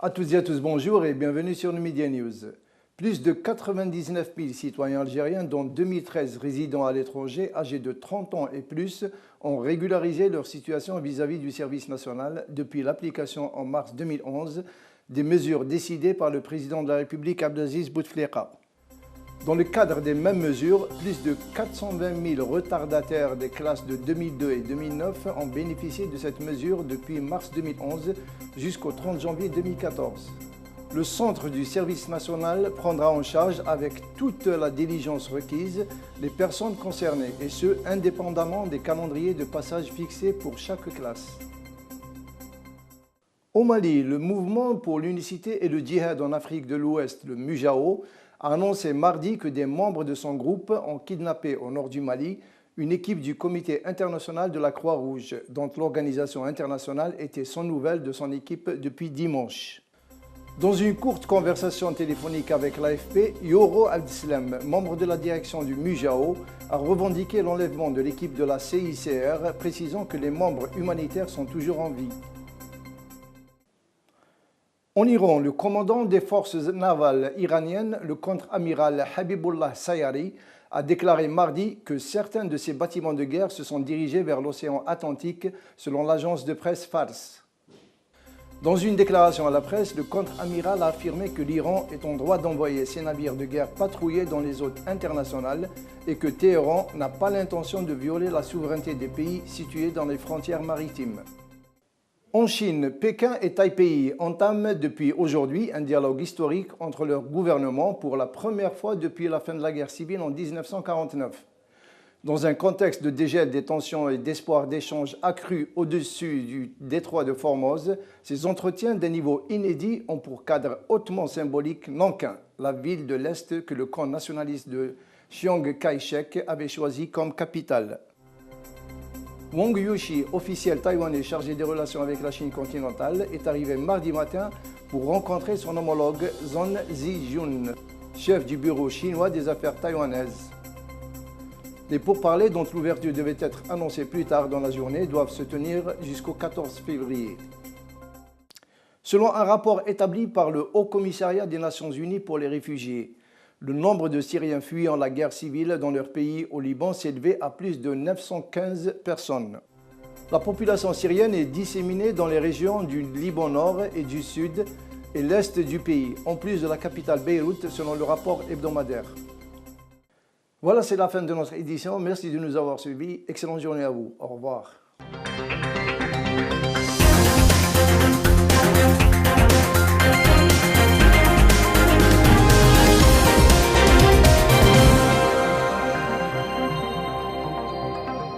À toutes et à tous, bonjour et bienvenue sur nos Media News. Plus de 99 000 citoyens algériens, dont 2013 résidents à l'étranger, âgés de 30 ans et plus, ont régularisé leur situation vis-à-vis du service national depuis l'application en mars 2011 des mesures décidées par le président de la République Abdelaziz Bouteflika. Dans le cadre des mêmes mesures, plus de 420 000 retardataires des classes de 2002 et 2009 ont bénéficié de cette mesure depuis mars 2011 jusqu'au 30 janvier 2014. Le centre du service national prendra en charge avec toute la diligence requise les personnes concernées, et ce, indépendamment des calendriers de passage fixés pour chaque classe. Au Mali, le mouvement pour l'unicité et le djihad en Afrique de l'Ouest, le MUJAO, a annoncé mardi que des membres de son groupe ont kidnappé au nord du Mali une équipe du Comité international de la Croix-Rouge, dont l'organisation internationale était sans nouvelles de son équipe depuis dimanche. Dans une courte conversation téléphonique avec l'AFP, Yoro Abdeslam, membre de la direction du MUJAO, a revendiqué l'enlèvement de l'équipe de la CICR, précisant que les membres humanitaires sont toujours en vie. En Iran, le commandant des forces navales iraniennes, le contre-amiral Habibullah Sayari, a déclaré mardi que certains de ses bâtiments de guerre se sont dirigés vers l'océan Atlantique, selon l'agence de presse Fars. Dans une déclaration à la presse, le contre-amiral a affirmé que l'Iran est en droit d'envoyer ses navires de guerre patrouiller dans les eaux internationales et que Téhéran n'a pas l'intention de violer la souveraineté des pays situés dans les frontières maritimes. En Chine, Pékin et Taipei entament depuis aujourd'hui un dialogue historique entre leurs gouvernements pour la première fois depuis la fin de la guerre civile en 1949. Dans un contexte de dégel des tensions et d'espoir d'échanges accrus au-dessus du détroit de Formose, ces entretiens d'un niveau inédit ont pour cadre hautement symbolique Nankin, la ville de l'Est que le camp nationaliste de Chiang Kai-shek avait choisi comme capitale. Wang Youshi, officiel taïwanais chargé des relations avec la Chine continentale, est arrivé mardi matin pour rencontrer son homologue Zhang Zijun, chef du bureau chinois des affaires taïwanaises. Les pourparlers, dont l'ouverture devait être annoncée plus tard dans la journée, doivent se tenir jusqu'au 14 février. Selon un rapport établi par le Haut Commissariat des Nations Unies pour les réfugiés, le nombre de Syriens fuyant la guerre civile dans leur pays au Liban s'élevait à plus de 915 personnes. La population syrienne est disséminée dans les régions du Liban Nord et du Sud et l'Est du pays, en plus de la capitale Beyrouth, selon le rapport hebdomadaire. Voilà, c'est la fin de notre édition. Merci de nous avoir suivis. Excellente journée à vous. Au revoir.